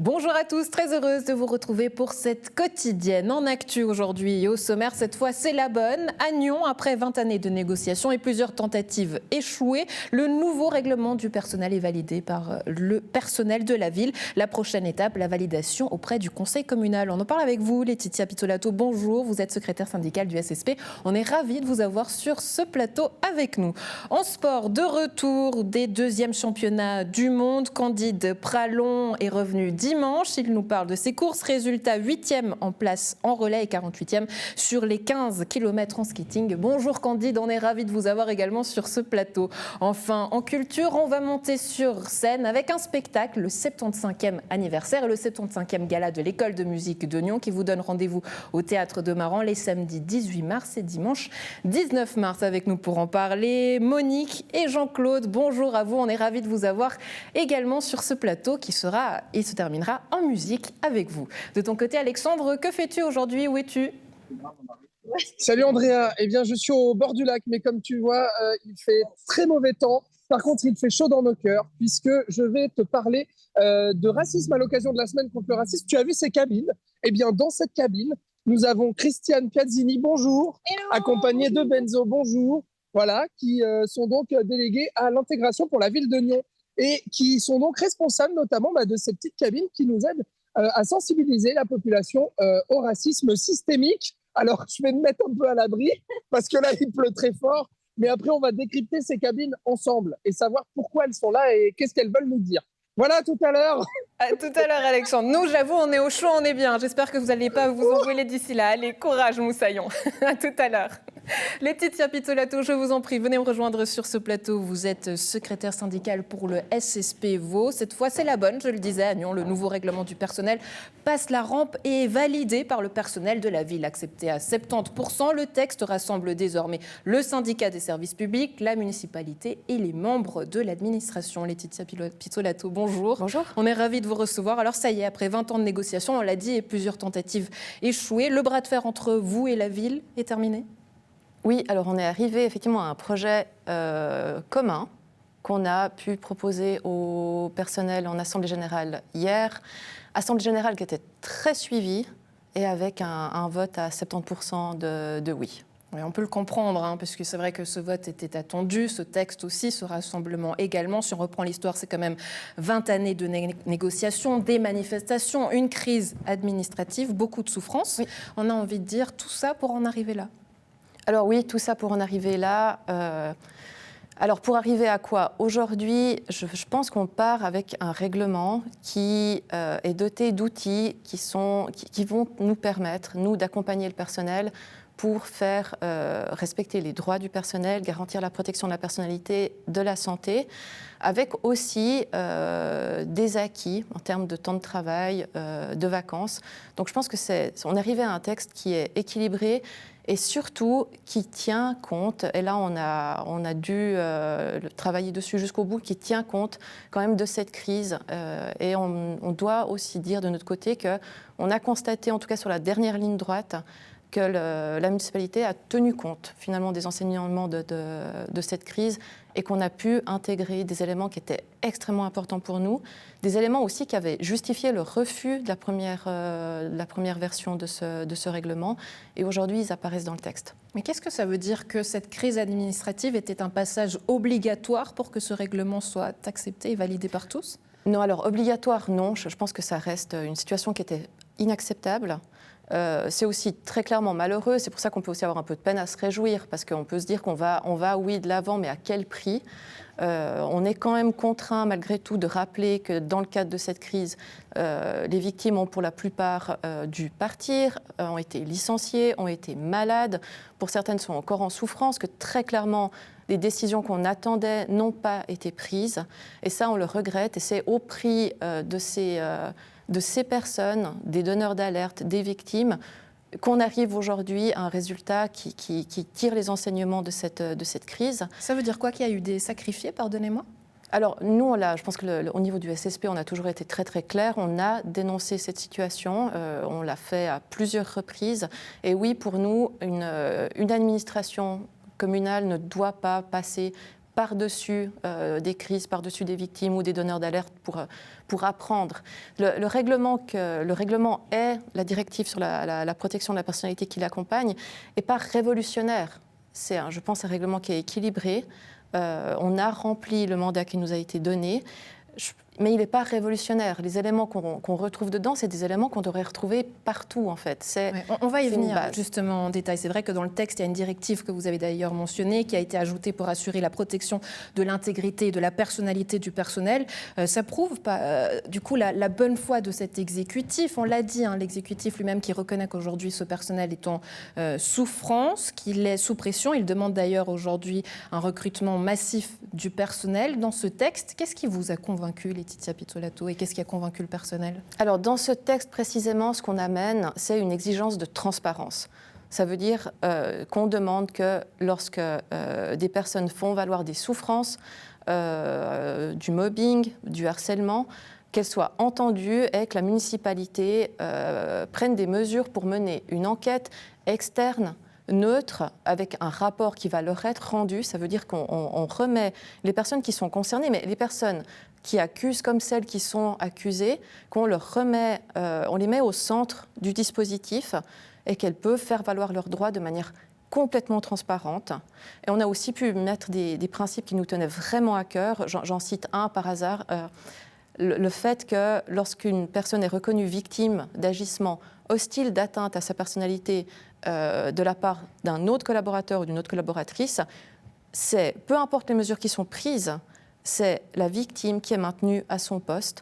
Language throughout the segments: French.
Bonjour à tous, très heureuse de vous retrouver pour cette quotidienne en actu aujourd'hui. Au sommaire, cette fois, c'est la bonne. À Nyon, après 20 années de négociations et plusieurs tentatives échouées, le nouveau règlement du personnel est validé par le personnel de la ville. La prochaine étape, la validation auprès du conseil communal. On en parle avec vous, Laetitia Pitolato. Bonjour, vous êtes secrétaire syndicale du SSP. On est ravis de vous avoir sur ce plateau avec nous. En sport, de retour des deuxièmes championnats du monde, Candide Pralon est revenu dimanche. Il nous parle de ses courses. Résultat 8e en place en relais et 48e sur les 15 km en skating. Bonjour Candide, on est ravis de vous avoir également sur ce plateau. Enfin, en culture, on va monter sur scène avec un spectacle, le 75e anniversaire et le 75e gala de l'école de musique de Nyon qui vous donne rendez-vous au Théâtre de Maran les samedis 18 mars et dimanche 19 mars. Avec nous pour en parler, Monique et Jean-Claude. Bonjour à vous, on est ravis de vous avoir également sur ce plateau qui sera et se terminera en musique avec vous. De ton côté, Alexandre, que fais-tu aujourd'hui? Où es-tu? Salut Andrea, eh bien je suis au bord du lac, mais comme tu vois, il fait très mauvais temps. Par contre, il fait chaud dans nos cœurs, puisque je vais te parler de racisme à l'occasion de la semaine contre le racisme. Tu as vu ces cabines? Eh bien, dans cette cabine, nous avons Christiane Piazzini, bonjour, accompagnée de Benzo, bonjour, voilà, qui sont donc délégués à l'intégration pour la ville de Nyon et qui sont donc responsables notamment de ces petites cabines qui nous aident à sensibiliser la population au racisme systémique. Alors, je vais me mettre un peu à l'abri parce que là, il pleut très fort. Mais après, on va décrypter ces cabines ensemble et savoir pourquoi elles sont là et qu'est-ce qu'elles veulent nous dire. Voilà, à tout à l'heure. À tout à l'heure, Alexandre. Nous, j'avoue, on est au chaud, on est bien. J'espère que vous n'allez pas vous envoler d'ici là. Allez, courage, moussaillon. À tout à l'heure. Laetitia Pitolato, je vous en prie, venez me rejoindre sur ce plateau. Vous êtes secrétaire syndicale pour le SSP Vaud. Cette fois, c'est la bonne, je le disais à Nyon. Le nouveau règlement du personnel passe la rampe et est validé par le personnel de la ville. Accepté à 70%, le texte rassemble désormais le syndicat des services publics, la municipalité et les membres de l'administration. Laetitia Pitolato, bonjour. Bonjour. On est ravis de vous recevoir. Alors ça y est, après 20 ans de négociations, on l'a dit, et plusieurs tentatives échouées, le bras de fer entre vous et la ville est terminé ? Oui, alors on est arrivé effectivement à un projet commun qu'on a pu proposer au personnel en Assemblée Générale hier. Assemblée Générale qui était très suivie et avec un vote à 70% de oui. Oui, on peut le comprendre, parce que c'est vrai que ce vote était attendu, ce texte aussi, ce rassemblement également. Si on reprend l'histoire, c'est quand même 20 années de négociations, des manifestations, une crise administrative, beaucoup de souffrance. Oui. On a envie de dire tout ça pour en arriver là. Alors oui, tout ça pour en arriver là. Alors pour arriver à quoi? Aujourd'hui, je pense qu'on part avec un règlement qui est doté d'outils qui vont nous permettre, nous, d'accompagner le personnel pour faire respecter les droits du personnel, garantir la protection de la personnalité, de la santé, avec aussi des acquis en termes de temps de travail, de vacances. Donc je pense qu'on est arrivé à un texte qui est équilibré et surtout qui tient compte, et là on a dû travailler dessus jusqu'au bout, qui tient compte quand même de cette crise. Et on doit aussi dire de notre côté qu'on a constaté, en tout cas sur la dernière ligne droite, que la municipalité a tenu compte finalement des enseignements de cette crise et qu'on a pu intégrer des éléments qui étaient extrêmement importants pour nous, des éléments aussi qui avaient justifié le refus de la première version de ce règlement, et aujourd'hui ils apparaissent dans le texte. Mais qu'est-ce que ça veut dire que cette crise administrative était un passage obligatoire pour que ce règlement soit accepté et validé par tous? Non, alors obligatoire non, je pense que ça reste une situation qui était inacceptable. C'est aussi très clairement malheureux, c'est pour ça qu'on peut aussi avoir un peu de peine à se réjouir, parce qu'on peut se dire qu'on va oui, de l'avant, mais à quel prix? On est quand même contraint malgré tout de rappeler que dans le cadre de cette crise, les victimes ont pour la plupart dû partir, ont été licenciées, ont été malades, pour certaines sont encore en souffrance, que très clairement les décisions qu'on attendait n'ont pas été prises, et ça on le regrette, et c'est au prix de ces personnes, des donneurs d'alerte, des victimes, qu'on arrive aujourd'hui à un résultat qui tire les enseignements de cette crise. Ça veut dire quoi, qu'il y a eu des sacrifiés, pardonnez-moi? Alors nous, au niveau du SSP, on a toujours été très très clair, on a dénoncé cette situation, on l'a fait à plusieurs reprises, et oui, pour nous, une administration communale ne doit pas passer par-dessus des crises, par-dessus des victimes ou des donneurs d'alerte pour apprendre. Le règlement est la directive sur la protection de la personnalité qui l'accompagne, n'est pas révolutionnaire. C'est, je pense, un règlement qui est équilibré. On a rempli le mandat qui nous a été donné. Mais il n'est pas révolutionnaire. Les éléments qu'on retrouve dedans, c'est des éléments qu'on devrait retrouver partout, en fait. On va y venir justement en détail. C'est vrai que dans le texte, il y a une directive que vous avez d'ailleurs mentionnée, qui a été ajoutée pour assurer la protection de l'intégrité et de la personnalité du personnel. Ça prouve du coup la bonne foi de cet exécutif. On l'a dit, l'exécutif lui-même qui reconnaît qu'aujourd'hui ce personnel est en souffrance, qu'il est sous pression. Il demande d'ailleurs aujourd'hui un recrutement massif du personnel. Dans ce texte, qu'est-ce qui vous a convaincu, Laetitia Pizzolato, et qu'est-ce qui a convaincu le personnel? Alors, dans ce texte, précisément, ce qu'on amène, c'est une exigence de transparence. Ça veut dire qu'on demande que lorsque des personnes font valoir des souffrances, du mobbing, du harcèlement, qu'elles soient entendues et que la municipalité prenne des mesures pour mener une enquête externe, neutre, avec un rapport qui va leur être rendu. Ça veut dire qu'on remet les personnes qui sont concernées, mais les personnes qui accusent comme celles qui sont accusées, qu'on leur remet, on les met au centre du dispositif et qu'elles peuvent faire valoir leurs droits de manière complètement transparente. Et on a aussi pu mettre des principes qui nous tenaient vraiment à cœur. J'en cite un par hasard. Le fait que lorsqu'une personne est reconnue victime d'agissements hostiles, d'atteinte à sa personnalité de la part d'un autre collaborateur ou d'une autre collaboratrice, peu importe les mesures qui sont prises, c'est la victime qui est maintenue à son poste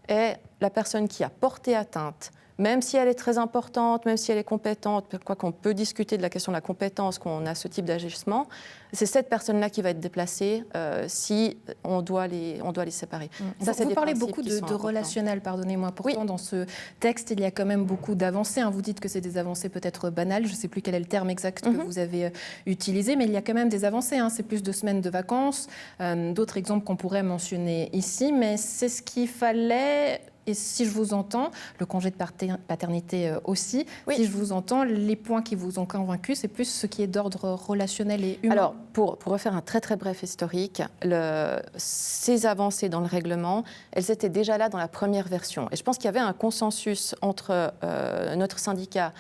et la personne qui a porté atteinte, même si elle est très importante, même si elle est compétente, quoi qu'on peut discuter de la question de la compétence qu'on a ce type d'agissement, c'est cette personne-là qui va être déplacée si on doit les séparer. Ça, vous parlez beaucoup de relationnel, pardonnez-moi. Pourtant, dans ce texte, il y a quand même beaucoup d'avancées. Vous dites que c'est des avancées peut-être banales. Je ne sais plus quel est le terme exact que vous avez utilisé, mais il y a quand même des avancées. C'est plus de semaines de vacances. D'autres exemples qu'on pourrait mentionner ici, mais c'est ce qu'il fallait. Et si je vous entends, le congé de paternité aussi, si je vous entends, les points qui vous ont convaincu, c'est plus ce qui est d'ordre relationnel et humain. Alors, pour refaire un très très bref historique, ces avancées dans le règlement, elles étaient déjà là dans la première version. Et je pense qu'il y avait un consensus entre notre syndicat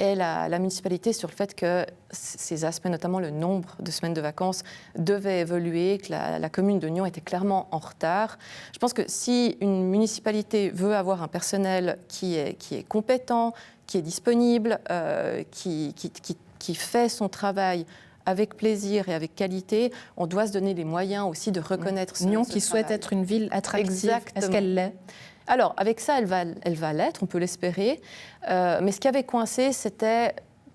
et la municipalité sur le fait que ces aspects, notamment le nombre de semaines de vacances, devaient évoluer, que la commune de Nyon était clairement en retard. Je pense que si une municipalité veut avoir un personnel qui est compétent, qui est disponible, qui fait son travail avec plaisir et avec qualité, on doit se donner les moyens aussi de reconnaître ce Nyon travail. Qui souhaite être une ville attractive, Exactement. Est-ce qu'elle l'est ? Alors, avec ça, elle va l'être, on peut l'espérer. Mais ce qui avait coincé, c'était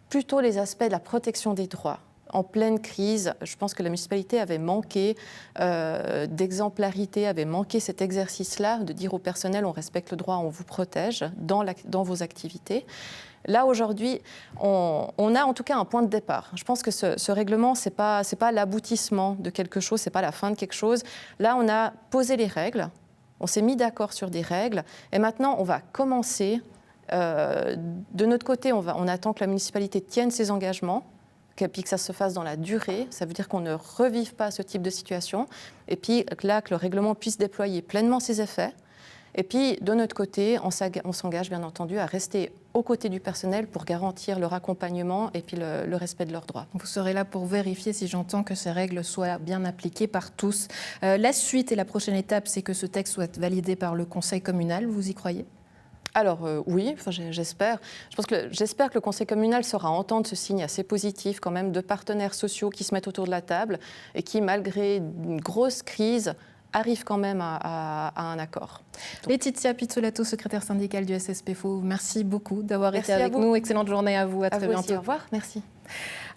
plutôt les aspects de la protection des droits. En pleine crise, je pense que la municipalité avait manqué d'exemplarité, avait manqué cet exercice-là, de dire au personnel, on respecte le droit, on vous protège dans vos activités. Là, aujourd'hui, on a en tout cas un point de départ. Je pense que ce règlement, ce n'est pas l'aboutissement de quelque chose, ce n'est pas la fin de quelque chose. Là, on a posé les règles. On s'est mis d'accord sur des règles et maintenant on va commencer. De notre côté, on attend que la municipalité tienne ses engagements, puis que ça se fasse dans la durée. Ça veut dire qu'on ne revive pas ce type de situation. Et puis là, que le règlement puisse déployer pleinement ses effets. Et puis, de notre côté, on s'engage bien entendu à rester aux côtés du personnel pour garantir leur accompagnement et puis le respect de leurs droits. Vous serez là pour vérifier, si j'entends, que ces règles soient bien appliquées par tous. La suite et la prochaine étape, c'est que ce texte soit validé par le conseil communal. Vous y croyez ? Alors oui, j'espère. J'espère que le conseil communal saura entendre ce signe assez positif quand même de partenaires sociaux qui se mettent autour de la table et qui, malgré une grosse crise, arrive quand même à un accord. Laetitia Pizzolato, secrétaire syndicale du SSPFO, merci beaucoup d'avoir été avec nous. Excellente journée à vous, à très bientôt. Aussi, au revoir, merci.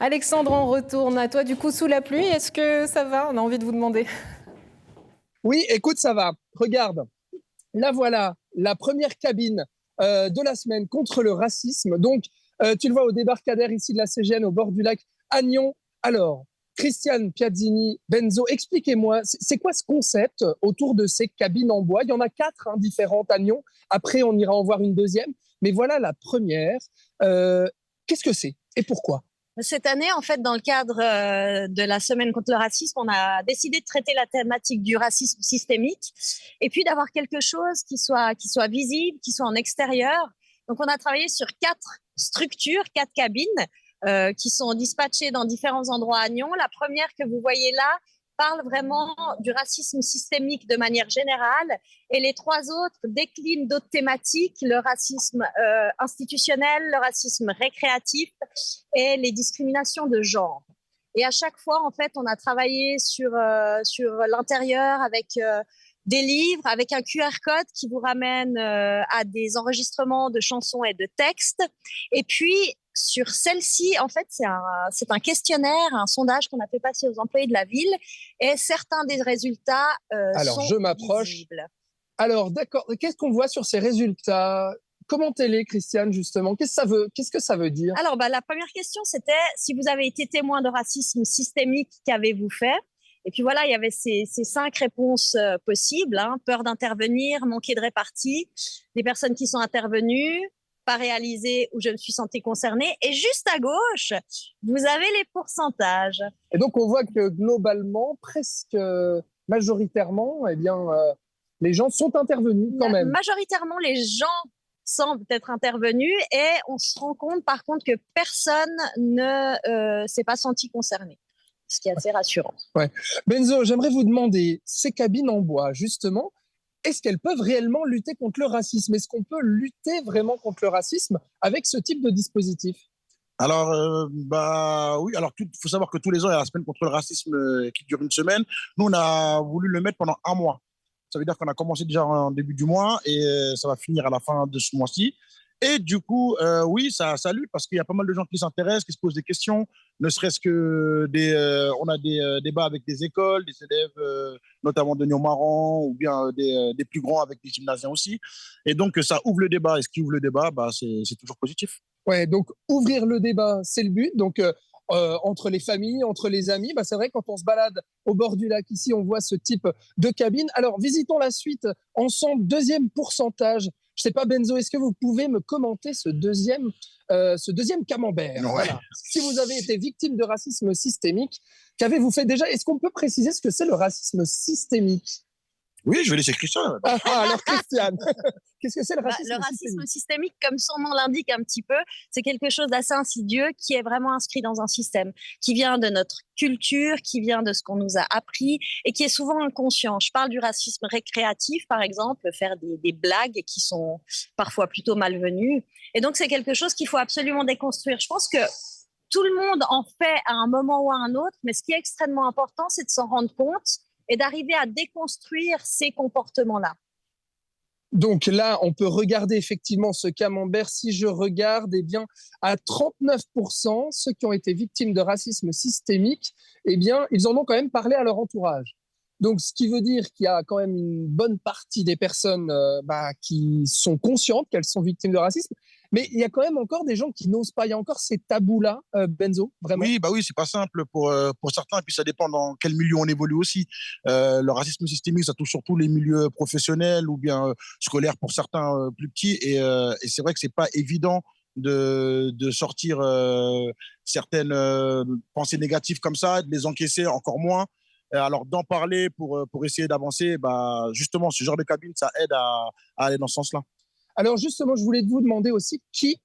Alexandre, on retourne à toi du coup sous la pluie. Est-ce que ça va ? On a envie de vous demander. Oui, écoute, ça va. Regarde, là voilà, la première cabine de la semaine contre le racisme. Donc, tu le vois au débarcadère ici de la CGN au bord du lac à Nyon. Alors, Christiane Piazzini, Benzo, expliquez-moi, c'est quoi ce concept autour de ces cabines en bois ? Il y en a 4 différentes à Nyon. Après, on ira en voir une deuxième. Mais voilà la première. Qu'est-ce que c'est et pourquoi ? Cette année, en fait, dans le cadre de la semaine contre le racisme, on a décidé de traiter la thématique du racisme systémique et puis d'avoir quelque chose qui soit visible, qui soit en extérieur. Donc, on a travaillé sur 4 structures, 4 cabines qui sont dispatchées dans différents endroits à Nyon. La première que vous voyez là parle vraiment du racisme systémique de manière générale et les 3 autres déclinent d'autres thématiques, le racisme institutionnel, le racisme récréatif et les discriminations de genre. Et à chaque fois, en fait, on a travaillé sur l'intérieur avec des livres, avec un QR code qui vous ramène à des enregistrements de chansons et de textes. Et puis, sur celle-ci, en fait, c'est un questionnaire, un sondage qu'on a fait passer aux employés de la ville. Et certains des résultats Alors, sont je m'approche. visibles. Alors, d'accord. Qu'est-ce qu'on voit sur ces résultats? Commentez-les, Christiane, justement. Qu'est-ce que ça veut dire? Alors, la première question, c'était si vous avez été témoin de racisme systémique, qu'avez-vous fait? Et puis voilà, il y avait ces 5 réponses possibles. Peur d'intervenir, manquer de répartie, des personnes qui sont intervenues, pas réalisé ou je me suis sentie concernée. Et juste à gauche, vous avez les pourcentages. Et donc, on voit que globalement, presque majoritairement, eh bien, les gens sont intervenus quand même. Majoritairement, les gens semblent être intervenus et on se rend compte par contre que personne ne s'est pas senti concerné, ce qui est assez rassurant. Ouais. Benzo, j'aimerais vous demander, ces cabines en bois, justement, est-ce qu'elles peuvent réellement lutter contre le racisme? Est-ce qu'on peut lutter vraiment contre le racisme avec ce type de dispositif? Alors, oui, alors il faut savoir que tous les ans, il y a la semaine contre le racisme qui dure une semaine. Nous, on a voulu le mettre pendant un mois. Ça veut dire qu'on a commencé déjà en début du mois et ça va finir à la fin de ce mois-ci. Et du coup, oui, ça lutte parce qu'il y a pas mal de gens qui s'intéressent, qui se posent des questions, ne serait-ce que on a des débats avec des écoles, des élèves, notamment de Nyon-Marans, ou bien des plus grands avec des gymnasiens aussi. Et donc, ça ouvre le débat. Et ce qui ouvre le débat, c'est toujours positif. Ouais, donc ouvrir le débat, c'est le but. Donc, entre les familles, entre les amis, c'est vrai, quand on se balade au bord du lac, ici, on voit ce type de cabine. Alors, visitons la suite ensemble. Deuxième pourcentage. Je ne sais pas, Benzo, est-ce que vous pouvez me commenter ce deuxième camembert? Ouais. Voilà. Si vous avez été victime de racisme systémique, qu'avez-vous fait déjà? Est-ce qu'on peut préciser ce que c'est le racisme systémique? Oui, je vais laisser Christian. Alors, Christiane, qu'est-ce que c'est le racisme Le systémique? racisme systémique, comme son nom l'indique un petit peu, c'est quelque chose d'assez insidieux qui est vraiment inscrit dans un système, qui vient de notre culture, qui vient de ce qu'on nous a appris et qui est souvent inconscient. Je parle du racisme récréatif, par exemple, faire des blagues qui sont parfois plutôt malvenues. Et donc, c'est quelque chose qu'il faut absolument déconstruire. Je pense que tout le monde en fait à un moment ou à un autre, mais ce qui est extrêmement important, c'est de s'en rendre compte et d'arriver à déconstruire ces comportements-là. Donc là, on peut regarder effectivement ce camembert. Si je regarde, eh bien, à 39%, ceux qui ont été victimes de racisme systémique, eh bien, ils en ont quand même parlé à leur entourage. Donc, ce qui veut dire qu'il y a quand même une bonne partie des personnes qui sont conscientes qu'elles sont victimes de racisme. Mais il y a quand même encore des gens qui n'osent pas. Il y a encore ces tabous-là, Benzo, vraiment. Oui, c'est pas simple pour certains. Et puis, ça dépend dans quel milieu on évolue aussi. Le racisme systémique, ça touche surtout les milieux professionnels ou bien scolaires pour certains plus petits. Et c'est vrai que c'est pas évident de sortir certaines pensées négatives comme ça, de les encaisser encore moins. Alors, d'en parler pour essayer d'avancer, justement, ce genre de cabine, ça aide à aller dans ce sens-là. Alors, justement, je voulais vous demander aussi qui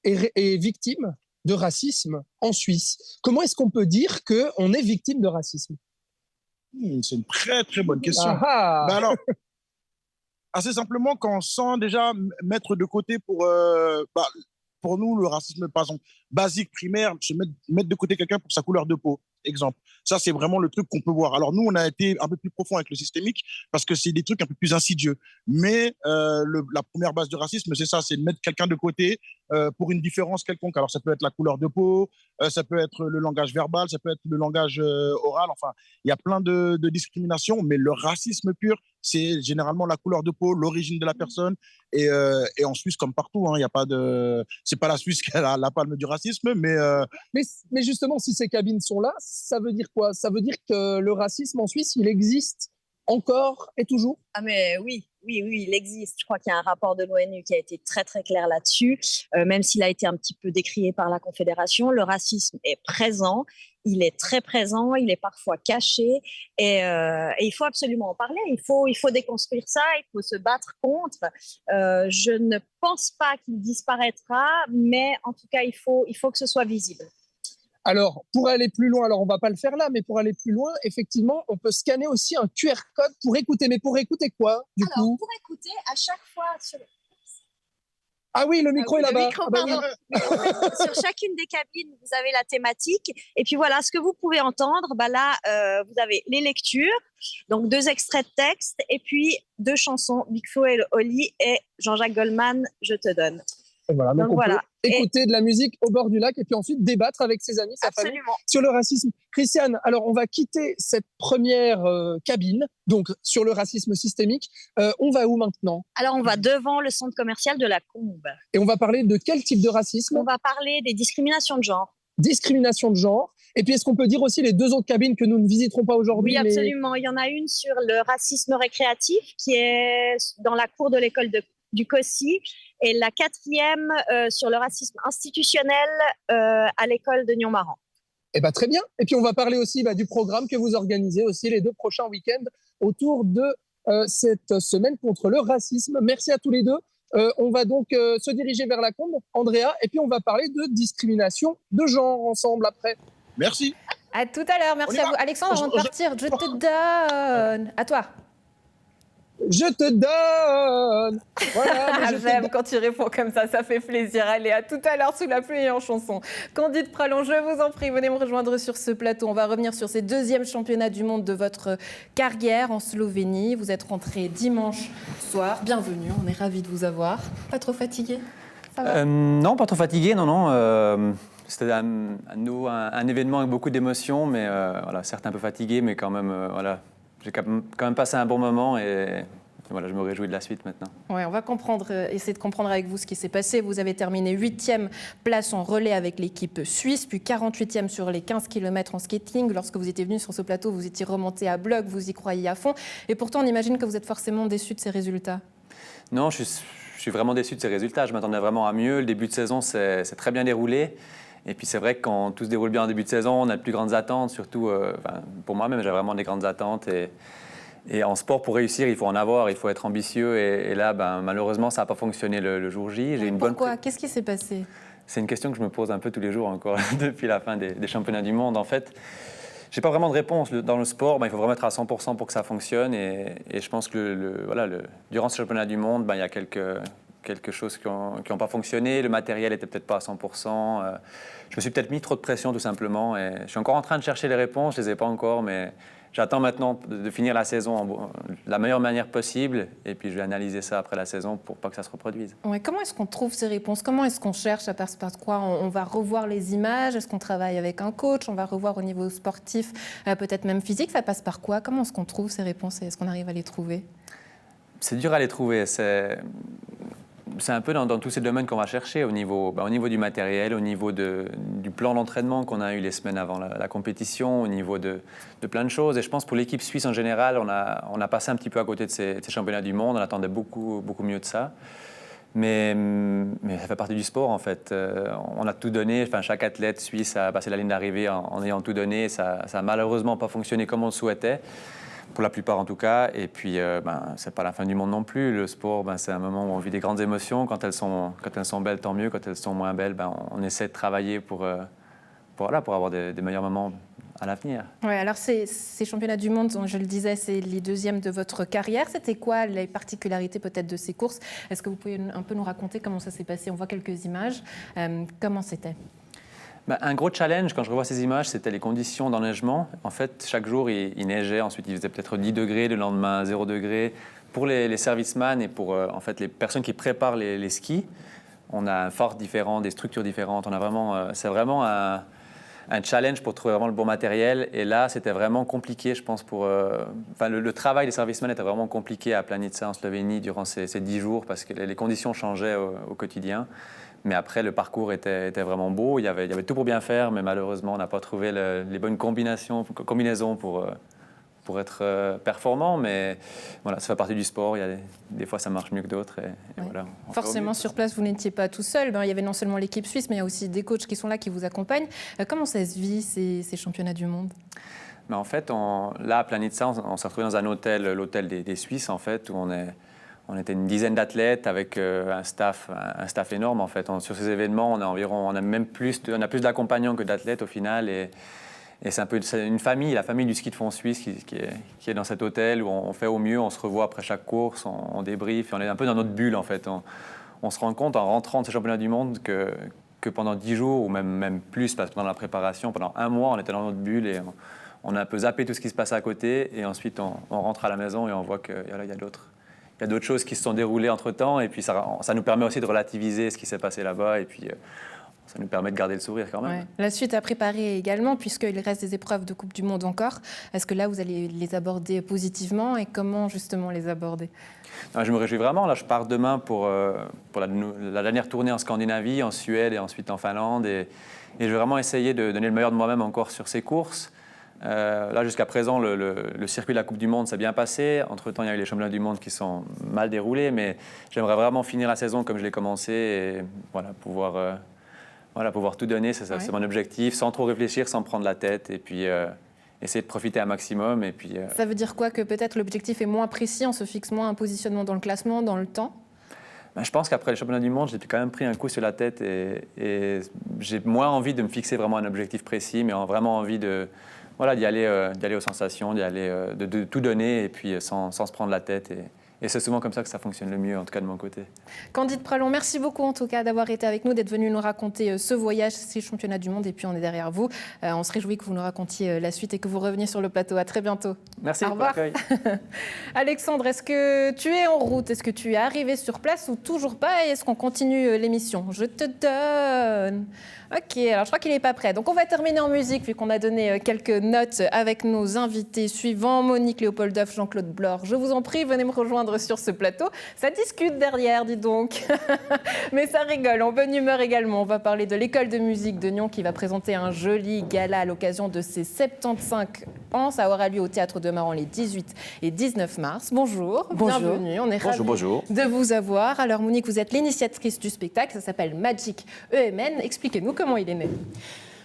est victime de racisme en Suisse. Comment est-ce qu'on peut dire qu'on est victime de racisme? C'est une très, très bonne question. Alors, assez simplement, quand on sent déjà mettre de côté pour nous, le racisme, par exemple, basique, primaire, mettre de côté quelqu'un pour sa couleur de peau, exemple. Ça, c'est vraiment le truc qu'on peut voir. Alors, nous, on a été un peu plus profond avec le systémique parce que c'est des trucs un peu plus insidieux. Mais la première base du racisme, c'est ça, c'est de mettre quelqu'un de côté pour une différence quelconque. Alors, ça peut être la couleur de peau, ça peut être le langage verbal, ça peut être le langage oral. Enfin, il y a plein de discriminations, mais le racisme pur, c'est généralement la couleur de peau, l'origine de la personne. Et en Suisse, comme partout, il y a pas de... C'est pas la Suisse qui a la palme du racisme, mais justement, si ces cabines sont là, ça veut dire quoi? Ça veut dire que le racisme en Suisse, il existe encore et toujours? Ah mais oui, il existe. Je crois qu'il y a un rapport de l'ONU qui a été très très clair là-dessus, même s'il a été un petit peu décrié par la Confédération. Le racisme est présent, il est très présent, il est parfois caché, et il faut absolument en parler. Il faut déconstruire ça, il faut se battre contre. Je ne pense pas qu'il disparaîtra, mais en tout cas, il faut que ce soit visible. Alors, pour aller plus loin, alors on ne va pas le faire là, mais pour aller plus loin, effectivement, on peut scanner aussi un QR code pour écouter. Mais pour écouter quoi, du coup? Pour écouter, à chaque fois sur... Ah oui, le micro est là-bas. Pardon. Mais en fait, sur chacune des cabines, vous avez la thématique. Et puis voilà, ce que vous pouvez entendre, là, vous avez les lectures, donc 2 extraits de texte, et puis 2 chansons, Big Flo et Oli et Jean-Jacques Goldman, Je te donne. Et voilà, donc on peut écouter de la musique au bord du lac et puis ensuite débattre avec ses amis, sa famille, sur le racisme. Christiane, alors on va quitter cette première cabine, donc sur le racisme systémique. On va où maintenant? Alors on va devant le centre commercial de la Combe. Et on va parler de quel type de racisme? On va parler des discriminations de genre. Discrimination de genre. Et puis, est-ce qu'on peut dire aussi les 2 autres cabines que nous ne visiterons pas aujourd'hui? Oui, absolument. Il y en a une sur le racisme récréatif qui est dans la cour de l'école du COSI, et la 4e sur le racisme institutionnel à l'école de Nyon-Maran. Eh ben, très bien. Et puis, on va parler aussi du programme que vous organisez aussi les 2 prochains week-ends autour de cette semaine contre le racisme. Merci à tous les 2. On va donc se diriger vers la Combe, Andrea, et puis on va parler de discrimination de genre ensemble après. Merci. À tout à l'heure. Merci à vous. Alexandre, avant de partir, je te donne. À toi. Je te donne. Voilà. J'aime quand tu réponds comme ça fait plaisir. Allez, à tout à l'heure sous la pluie et en chanson. Candide Pralon, je vous en prie, venez me rejoindre sur ce plateau. On va revenir sur ces 2e championnats du monde de votre carrière en Slovénie. Vous êtes rentré dimanche soir. Bienvenue, on est ravis de vous avoir. Pas trop fatigué? Ça va? Non, pas trop fatigué, non. C'était un événement avec beaucoup d'émotions, mais voilà, certes un peu fatigué, mais quand même, voilà. J'ai quand même passé un bon moment et voilà, je me réjouis de la suite maintenant. Ouais, on va essayer de comprendre avec vous ce qui s'est passé. Vous avez terminé 8e place en relais avec l'équipe suisse, puis 48e sur les 15 km en skating. Lorsque vous étiez venu sur ce plateau, vous étiez remonté à bloc, vous y croyez à fond. Et pourtant, on imagine que vous êtes forcément déçu de ces résultats. Non, je suis vraiment déçu de ces résultats. Je m'attendais vraiment à mieux. Le début de saison s'est très bien déroulé. Et puis c'est vrai que quand tout se déroule bien en début de saison, on a de plus grandes attentes, surtout pour moi-même, j'ai vraiment des grandes attentes. Et en sport, pour réussir, il faut en avoir, il faut être ambitieux. Et là, malheureusement, ça n'a pas fonctionné le jour J. Pourquoi? Qu'est-ce qui s'est passé? C'est une question que je me pose un peu tous les jours encore, depuis la fin des championnats du monde. En fait, je n'ai pas vraiment de réponse. Dans le sport, il faut vraiment être à 100% pour que ça fonctionne. Et je pense que durant ce championnat du monde, il y a quelques choses qui n'ont pas fonctionné. Le matériel n'était peut-être pas à 100%. Je me suis peut-être mis trop de pression, tout simplement. Et je suis encore en train de chercher les réponses. Je ne les ai pas encore, mais j'attends maintenant de finir la saison de la meilleure manière possible. Et puis, je vais analyser ça après la saison pour pas que ça se reproduise. Ouais, comment est-ce qu'on trouve ces réponses? Comment est-ce qu'on cherche? Ça passe par quoi? On va revoir les images? Est-ce qu'on travaille avec un coach? On va revoir au niveau sportif, peut-être même physique? Ça passe par quoi? Comment est-ce qu'on trouve ces réponses et est-ce qu'on arrive à les trouver? C'est dur à les trouver. C'est un peu dans tous ces domaines qu'on va chercher au niveau du matériel, au niveau du plan d'entraînement qu'on a eu les semaines avant la compétition, au niveau de plein de choses. Et je pense pour l'équipe suisse en général, on a passé un petit peu à côté de ces championnats du monde. On attendait beaucoup, beaucoup mieux de ça. Mais ça fait partie du sport, en fait. On a tout donné. Enfin, chaque athlète suisse a passé la ligne d'arrivée en ayant tout donné. Ça n'a malheureusement pas fonctionné comme on le souhaitait. Pour la plupart en tout cas, et puis c'est pas la fin du monde non plus. Le sport, c'est un moment où on vit des grandes émotions. Quand elles sont belles, tant mieux. Quand elles sont moins belles, on essaie de travailler pour avoir des meilleurs moments à l'avenir. Ouais, alors ces championnats du monde, je le disais, c'est les 2e de votre carrière. C'était quoi les particularités peut-être de ces courses? Est-ce que vous pouvez un peu nous raconter comment ça s'est passé? On voit quelques images. Comment c'était? Un gros challenge, quand je revois ces images, c'était les conditions d'enneigement. En fait, chaque jour, il neigeait. Ensuite, il faisait peut-être 10 degrés, le lendemain 0 degrés. Pour les servicemen et pour en fait, les personnes qui préparent les skis, on a un phare différent, des structures différentes. C'est vraiment un challenge pour trouver vraiment le bon matériel. Et là, c'était vraiment compliqué, je pense. Le travail des servicemen était vraiment compliqué à Planica en Slovénie durant ces 10 jours parce que les conditions changeaient au quotidien. Mais après, le parcours était vraiment beau. Il y avait tout pour bien faire, mais malheureusement, on n'a pas trouvé les bonnes combinaisons pour pour être performant, mais voilà, ça fait partie du sport. Il y a des fois, ça marche mieux que d'autres. Et voilà, forcément, sur place, vous n'étiez pas tout seul. Il y avait non seulement l'équipe suisse, mais il y a aussi des coachs qui sont là, qui vous accompagnent. Comment ça se vit, ces championnats du monde? Mais en fait, là, à Planica, on s'est retrouvé dans un hôtel, l'hôtel des Suisses, en fait, où on était une dizaine d'athlètes avec un staff énorme, en fait. Sur ces événements, on a plus d'accompagnants que d'athlètes, au final. Et c'est un peu une famille, la famille du ski de fond suisse qui est dans cet hôtel où on fait au mieux, on se revoit après chaque course, on débriefe, on est un peu dans notre bulle, en fait. On se rend compte, en rentrant de ces championnats du monde, que pendant 10 jours, ou même plus, parce que pendant la préparation, pendant 1 mois, on était dans notre bulle et on a un peu zappé tout ce qui se passe à côté, et ensuite on rentre à la maison et on voit qu'il y a d'autres choses qui se sont déroulées entre-temps, et puis ça nous permet aussi de relativiser ce qui s'est passé là-bas, et puis ça nous permet de garder le sourire quand même. Ouais. La suite à préparer également, puisqu'il reste des épreuves de Coupe du Monde encore. Est-ce que là, vous allez les aborder positivement, et comment justement les aborder? Je me réjouis vraiment. Là, je pars demain pour la dernière tournée en Scandinavie, en Suède et ensuite en Finlande, et je vais vraiment essayer de donner le meilleur de moi-même encore sur ces courses. Là, jusqu'à présent, le circuit de la Coupe du Monde s'est bien passé. Entre-temps, il y a eu les championnats du monde qui sont mal déroulés, mais j'aimerais vraiment finir la saison comme je l'ai commencé et pouvoir tout donner. C'est mon objectif, sans trop réfléchir, sans me prendre la tête, et puis essayer de profiter un maximum. Et puis, Ça veut dire quoi? Que peut-être l'objectif est moins précis, on se fixe moins un positionnement dans le classement, dans le temps? Je pense qu'après les championnats du monde, j'ai quand même pris un coup sur la tête, et j'ai moins envie de me fixer vraiment un objectif précis, mais vraiment envie d'y aller aux sensations, de tout donner, et puis sans se prendre la tête. Et c'est souvent comme ça que ça fonctionne le mieux, en tout cas de mon côté. Candide Pralon, merci beaucoup en tout cas d'avoir été avec nous, d'être venu nous raconter ce voyage, ces championnats du monde, et puis on est derrière vous. On se réjouit que vous nous racontiez la suite et que vous reveniez sur le plateau. À très bientôt. Merci. Au revoir. Alexandre, est-ce que tu es en route? Est-ce que tu es arrivé sur place ou toujours pas? Et est-ce qu'on continue l'émission? Je te donne. Ok, alors je crois qu'il n'est pas prêt. Donc on va terminer en musique, vu qu'on a donné quelques notes avec nos invités suivants. Monique Léopoldov, Jean-Claude Blore, je vous en prie, venez me rejoindre sur ce plateau. Ça discute derrière, dis donc. Mais ça rigole, en bonne humeur également. On va parler de l'école de musique de Nyon qui va présenter un joli gala à l'occasion de ses 75 ans. Ça aura lieu au Théâtre de Maran les 18 et 19 mars. Bonjour, bienvenue. On est ravis de vous avoir. Alors Monique, vous êtes l'initiatrice du spectacle, ça s'appelle Magic EMN. Expliquez-nous comment il est né.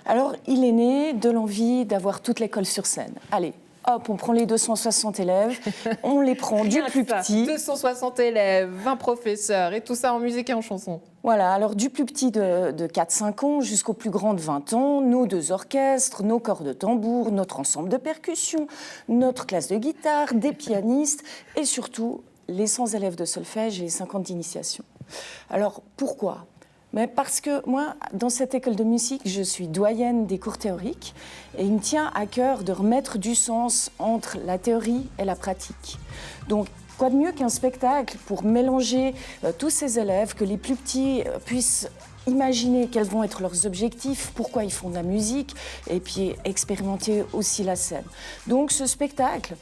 Alors, il est né de l'envie d'avoir toute l'école sur scène. Allez, hop, on prend les 260 élèves, on les prend du plus petit. 260 élèves, 20 professeurs, et tout ça en musique et en chanson. Voilà, alors du plus petit de 4-5 ans jusqu'au plus grand de 20 ans, nos 2 orchestres, nos corps de tambour, notre ensemble de percussions, notre classe de guitare, des pianistes, et surtout les 100 élèves de solfège et les 50 d'initiation. Alors, pourquoi ? Mais parce que moi, dans cette école de musique, je suis doyenne des cours théoriques et il me tient à cœur de remettre du sens entre la théorie et la pratique. Donc, quoi de mieux qu'un spectacle pour mélanger tous ces élèves, que les plus petits puissent imaginer quels vont être leurs objectifs, pourquoi ils font de la musique, et puis expérimenter aussi la scène. Donc, ce spectacle,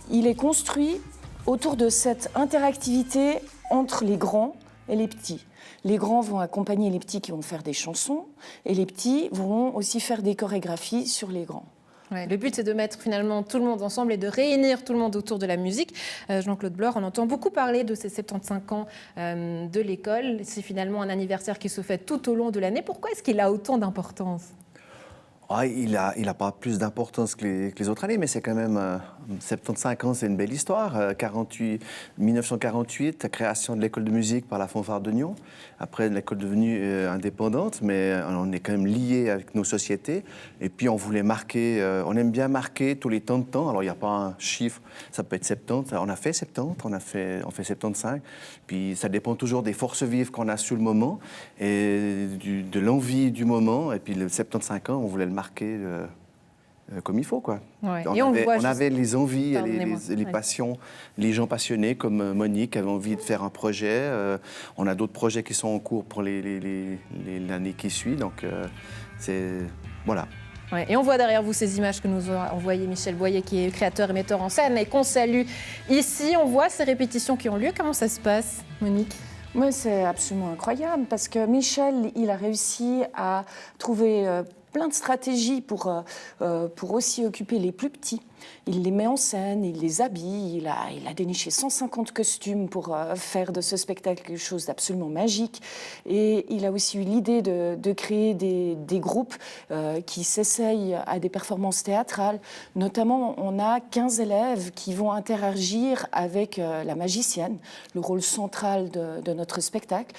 il est construit autour de cette interactivité entre les grands et les petits. Les grands vont accompagner les petits qui vont faire des chansons et les petits vont aussi faire des chorégraphies sur les grands. Ouais, le but, c'est de mettre finalement tout le monde ensemble et de réunir tout le monde autour de la musique. Jean-Claude Blore, on entend beaucoup parler de ces 75 ans de l'école. C'est finalement un anniversaire qui se fait tout au long de l'année. Pourquoi est-ce qu'il a autant d'importance ? Il a pas plus d'importance que les autres années, mais c'est quand même 75 ans, c'est une belle histoire. 1948, la création de l'école de musique par la fanfare de Nyon. Après, l'école est devenue indépendante, mais on est quand même lié avec nos sociétés. Et puis, on voulait marquer, on aime bien marquer tous les temps de temps. Alors, il n'y a pas un chiffre, ça peut être 70. On a fait 70, on fait 75. Puis, ça dépend toujours des forces vives qu'on a sur le moment et de l'envie du moment. Et puis, le 75 ans, on voulait le marquer comme il faut, quoi. Ouais. On avait les envies, les passions, les gens passionnés comme Monique avait envie de faire un projet. On a d'autres projets qui sont en cours pour l'année qui suit. Donc, voilà. Ouais, et on voit derrière vous ces images que nous a envoyées Michel Boyer, qui est créateur et metteur en scène et qu'on salue ici. On voit ces répétitions qui ont lieu. Comment ça se passe, Monique ? Oui, c'est absolument incroyable parce que Michel, il a réussi à trouver plein de stratégies pour aussi occuper les plus petits. Il les met en scène, il les habille, il a déniché 150 costumes pour faire de ce spectacle quelque chose d'absolument magique. Et il a aussi eu l'idée de créer des groupes qui s'essayent à des performances théâtrales. Notamment, on a 15 élèves qui vont interagir avec la magicienne, le rôle central de notre spectacle,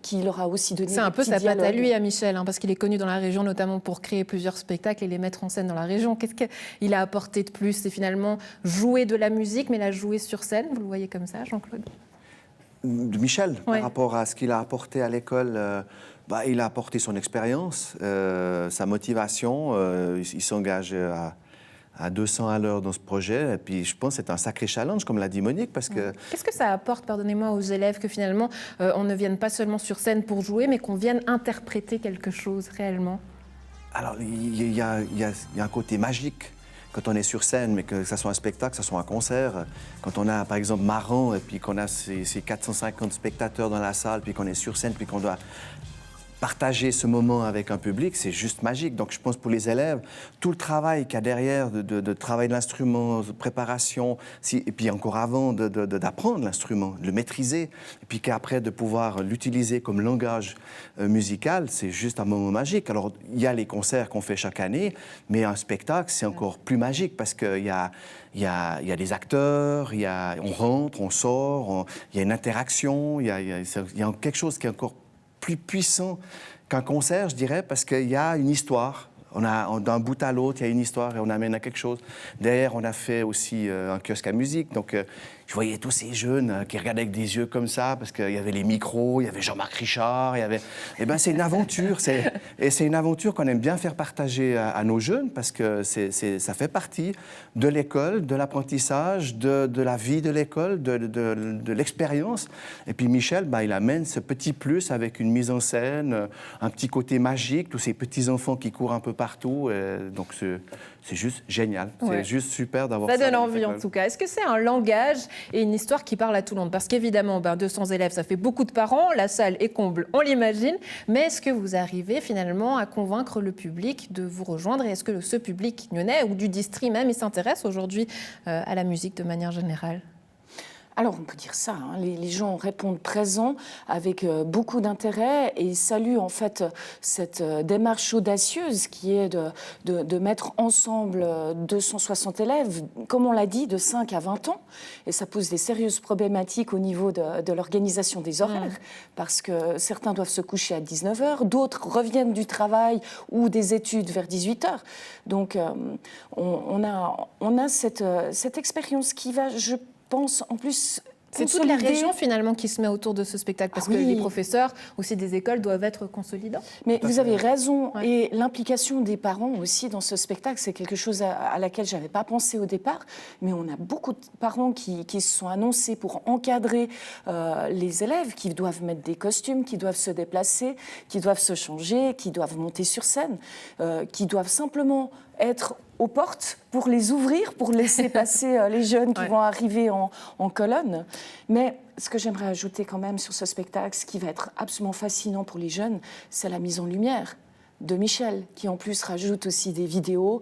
qui leur a aussi donné C'est un peu sa patte à lui, à Michel, parce qu'il est connu dans la région, notamment pour créer plusieurs spectacles et les mettre en scène dans la région. Qu'est-ce qu'il a apporté de plus? C'est finalement jouer de la musique, mais la jouer sur scène. Vous le voyez comme ça, Jean-Claude? De Michel, Ouais. par rapport à ce qu'il a apporté à l'école, il a apporté son expérience, sa motivation. Il s'engage à 200 à l'heure dans ce projet. Et puis, je pense que c'est un sacré challenge, comme l'a dit Monique, parce que... Qu'est-ce que ça apporte, pardonnez-moi, aux élèves, que finalement, on ne vienne pas seulement sur scène pour jouer, mais qu'on vienne interpréter quelque chose réellement? Alors, il y a un côté magique quand on est sur scène, mais que ce soit un spectacle, que ce soit un concert. Quand on a, par exemple, Marran, et puis qu'on a ces 450 spectateurs dans la salle, puis qu'on est sur scène, puis qu'on doit partager ce moment avec un public, c'est juste magique. Donc, je pense pour les élèves, tout le travail qu'il y a derrière, de travail de l'instrument, de préparation, et puis encore avant d'apprendre l'instrument, de le maîtriser, et puis qu'après de pouvoir l'utiliser comme langage musical, c'est juste un moment magique. Alors, il y a les concerts qu'on fait chaque année, mais un spectacle, c'est encore plus magique parce qu'il y a des acteurs, on rentre, on sort, il y a une interaction, il y a quelque chose qui est encore plus puissant qu'un concert, je dirais, parce qu'il y a une histoire. D'un bout à l'autre, il y a une histoire et on amène à quelque chose. Derrière, on a fait aussi un kiosque à musique. Donc, je voyais tous ces jeunes qui regardaient avec des yeux comme ça, parce qu'il y avait les micros, il y avait Jean-Marc Richard, il y avait... Eh bien, c'est une aventure. Et c'est une aventure qu'on aime bien faire partager à nos jeunes, parce que ça fait partie de l'école, de l'apprentissage, de la vie de l'école, de l'expérience. Et puis Michel, il amène ce petit plus avec une mise en scène, un petit côté magique, tous ces petits-enfants qui courent un peu partout. Donc, c'est juste génial. Ouais. C'est juste super d'avoir ça. Ça donne envie, en tout cas. Est-ce que c'est un langage et une histoire qui parle à tout le monde? Parce qu'évidemment, 200 élèves, ça fait beaucoup de parents. La salle est comble, on l'imagine. Mais est-ce que vous arrivez finalement à convaincre le public de vous rejoindre? Et est-ce que ce public nyonnais ou du district même, il s'intéresse aujourd'hui à la musique de manière générale? Alors, on peut dire ça, les gens répondent présents avec beaucoup d'intérêt et saluent en fait cette démarche audacieuse qui est de mettre ensemble 260 élèves, comme on l'a dit, de 5 à 20 ans. Et ça pose des sérieuses problématiques au niveau de l'organisation des horaires, parce que certains doivent se coucher à 19h, d'autres reviennent du travail ou des études vers 18h. Donc, on a cette expérience qui va, je pense, en plus... C'est toute la région finalement qui se met autour de ce spectacle, parce que les professeurs aussi des écoles doivent être consolidants. Mais vous avez raison, et l'implication des parents aussi dans ce spectacle, c'est quelque chose à laquelle je n'avais pas pensé au départ, mais on a beaucoup de parents qui se sont annoncés pour encadrer les élèves, qui doivent mettre des costumes, qui doivent se déplacer, qui doivent se changer, qui doivent monter sur scène, qui doivent simplement être aux portes pour les ouvrir, pour laisser passer les jeunes qui vont arriver en colonne. Mais ce que j'aimerais ajouter quand même sur ce spectacle, ce qui va être absolument fascinant pour les jeunes, c'est la mise en lumière de Michel, qui en plus rajoute aussi des vidéos,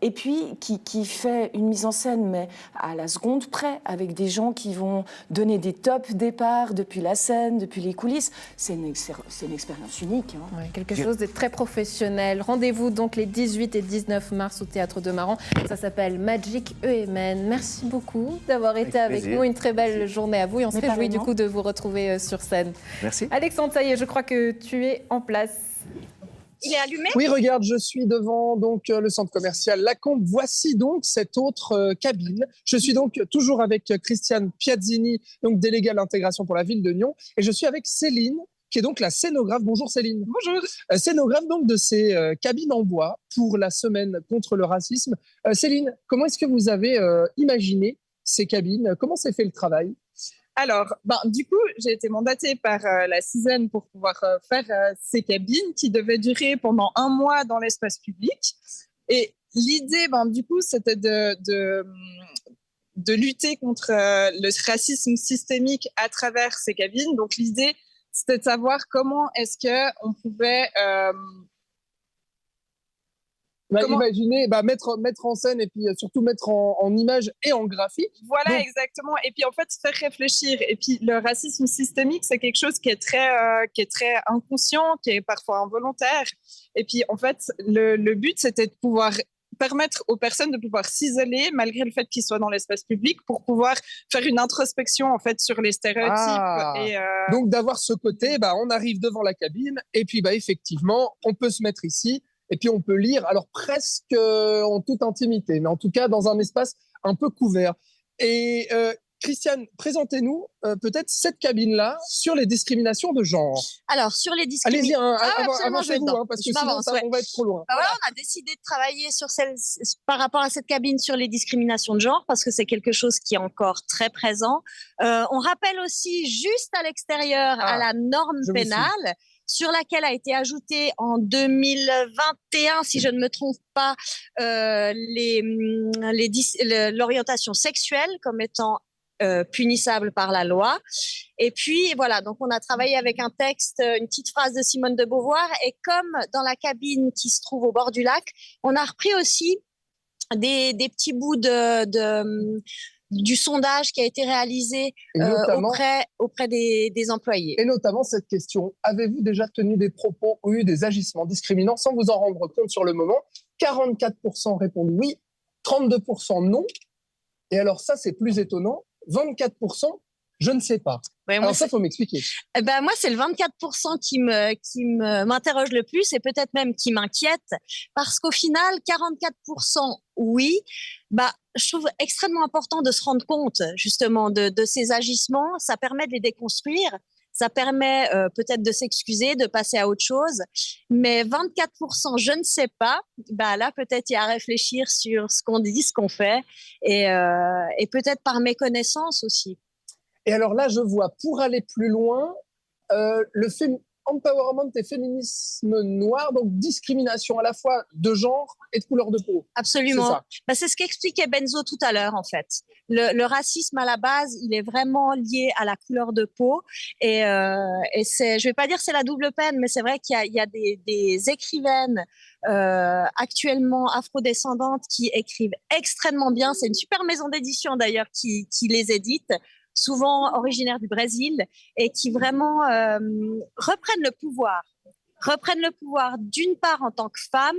et puis qui fait une mise en scène, mais à la seconde près, avec des gens qui vont donner des top départs depuis la scène, depuis les coulisses. C'est une expérience unique. Ouais, quelque chose de très professionnel. Rendez-vous donc les 18 et 19 mars au Théâtre de Marran. Ça s'appelle Magic EMN. Merci beaucoup d'avoir été avec nous. Une très belle journée à vous et on se réjouit du coup de vous retrouver sur scène. Merci. Alexandre, ça y est, je crois que tu es en place. Il est allumé? Oui, regarde, je suis devant donc le centre commercial Lacombe. Voici donc cette autre cabine. Je suis donc toujours avec Christiane Piazzini, donc déléguée à l'intégration pour la ville de Nyon, et je suis avec Céline, qui est donc la scénographe. Bonjour Céline. Bonjour. Scénographe donc de ces cabines en bois pour la semaine contre le racisme. Céline, comment est-ce que vous avez imaginé ces cabines? Comment s'est fait le travail? Alors, du coup, j'ai été mandatée par la CISEN pour pouvoir faire ces cabines qui devaient durer pendant 1 mois dans l'espace public. Et l'idée, du coup, c'était de lutter contre le racisme systémique à travers ces cabines. Donc, l'idée, c'était de savoir comment est-ce qu'on pouvait Imaginez, mettre en scène et puis surtout mettre en image et en graphique. Voilà, donc, exactement. Et puis en fait, faire réfléchir. Et puis le racisme systémique, c'est quelque chose qui est très inconscient, qui est parfois involontaire. Et puis en fait, le but, c'était de pouvoir permettre aux personnes de pouvoir s'isoler malgré le fait qu'ils soient dans l'espace public pour pouvoir faire une introspection en fait sur les stéréotypes. Donc d'avoir ce côté, on arrive devant la cabine et puis effectivement, on peut se mettre ici. Et puis, on peut lire, alors presque en toute intimité, mais en tout cas dans un espace un peu couvert. Et Christiane, présentez-nous peut-être cette cabine-là sur les discriminations de genre. Alors, sur les discriminations... Allez-y, avancez-vous, parce que sinon, on va être trop loin. Voilà, on a décidé de travailler par rapport à cette cabine sur les discriminations de genre, parce que c'est quelque chose qui est encore très présent. On rappelle aussi, juste à l'extérieur, à la norme pénale, sur laquelle a été ajoutée en 2021, si je ne me trompe pas, l'orientation sexuelle comme étant punissable par la loi. Et puis voilà, donc on a travaillé avec un texte, une petite phrase de Simone de Beauvoir, et comme dans la cabine qui se trouve au bord du lac, on a repris aussi des petits bouts du sondage qui a été réalisé auprès des employés. Et notamment cette question, avez-vous déjà tenu des propos ou eu des agissements discriminants sans vous en rendre compte sur le moment? 44% répondent oui, 32% non. Et alors ça, c'est plus étonnant, 24%, je ne sais pas. Ouais, alors ça, il faut m'expliquer. Moi, c'est le 24% qui m'interroge le plus et peut-être même qui m'inquiète, parce qu'au final, 44% oui, je trouve extrêmement important de se rendre compte justement de ces agissements. Ça permet de les déconstruire, ça permet peut-être de s'excuser, de passer à autre chose. Mais 24%, je ne sais pas, là peut-être il y a à réfléchir sur ce qu'on dit, ce qu'on fait, et peut-être par méconnaissance aussi. Et alors là, je vois, pour aller plus loin, le empowerment et féminisme noir, donc discrimination à la fois de genre et de couleur de peau. Absolument. C'est ce qu'expliquait Benzo tout à l'heure, en fait. Le racisme, à la base, il est vraiment lié à la couleur de peau. Et je ne vais pas dire c'est la double peine, mais c'est vrai qu'il y a des écrivaines actuellement afrodescendantes qui écrivent extrêmement bien. C'est une super maison d'édition, d'ailleurs, qui les édite, souvent originaires du Brésil, et qui vraiment reprennent le pouvoir d'une part en tant que femme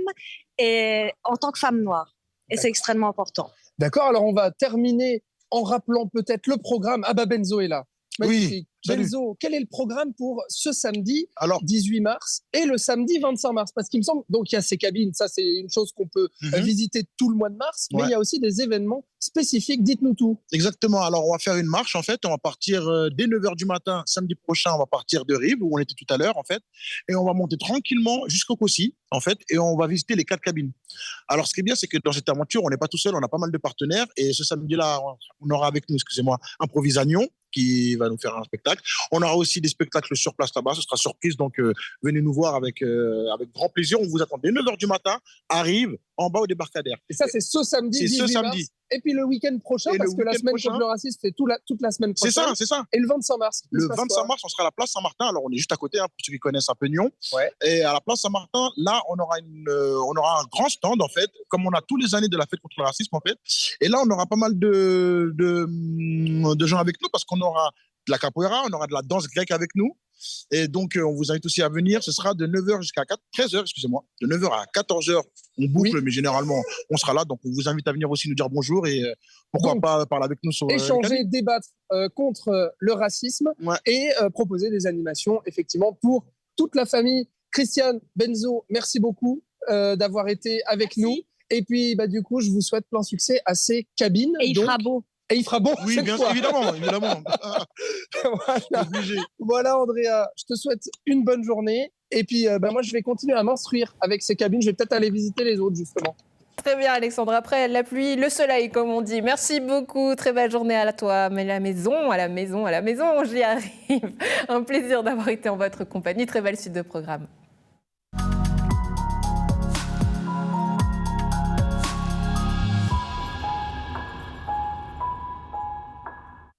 et en tant que femme noire. Et c'est extrêmement important. D'accord, alors on va terminer en rappelant peut-être le programme. Benzo est là. Magnifique. Oui, Benzo, quel est le programme pour ce samedi 18 mars et le samedi 25 mars? Parce qu'il me semble, donc il y a ces cabines, ça c'est une chose qu'on peut visiter tout le mois de mars, mais il y a aussi des événements spécifiques, dites-nous tout. Exactement, alors on va faire une marche en fait, on va partir dès 9h du matin, samedi prochain, on va partir de Rives, où on était tout à l'heure en fait, et on va monter tranquillement jusqu'au Cossy en fait, et on va visiter les 4 cabines. Alors ce qui est bien, c'est que dans cette aventure, on n'est pas tout seul, on a pas mal de partenaires, et ce samedi-là, on aura avec nous, Improvisagnon, qui va nous faire un spectacle. On aura aussi des spectacles sur place là-bas, ce sera surprise, donc venez nous voir avec grand plaisir. On vous attend dès 9h du matin, arrive en bas au débarcadère. Et ça, c'est ce samedi, 18 mars. Et puis le week-end prochain, parce que la semaine contre le racisme, c'est toute la semaine prochaine. C'est ça. Et le 25 mars. Le 25 mars, on sera à la place Saint-Martin. Alors, on est juste à côté, pour ceux qui connaissent un peu Nyon. Ouais. Et à la place Saint-Martin, là, on aura un grand stand, en fait, comme on a tous les années de la fête contre le racisme, en fait. Et là, on aura pas mal de gens avec nous, parce qu'on aura de la capoeira, on aura de la danse grecque avec nous. Et donc, on vous invite aussi à venir. Ce sera de 9h jusqu'à 13h, excusez-moi. De 9h à 14h, on boucle, mais généralement, on sera là. Donc, on vous invite à venir aussi nous dire bonjour et pourquoi pas parler avec nous sur échanger, débattre contre le racisme et proposer des animations, effectivement, pour toute la famille. Christiane, Benzo, merci beaucoup d'avoir été avec nous. Et puis, du coup, je vous souhaite plein succès à ces cabines. Et il fera beau. Et il fera bon. Oui, bien sûr, évidemment. Voilà, Andrea, je te souhaite une bonne journée. Et puis, moi, je vais continuer à m'instruire avec ces cabines. Je vais peut-être aller visiter les autres, justement. Très bien, Alexandre. Après la pluie, le soleil, comme on dit. Merci beaucoup. Très belle journée à toi. Mais à la maison, j'y arrive. Un plaisir d'avoir été en votre compagnie. Très belle suite de programme.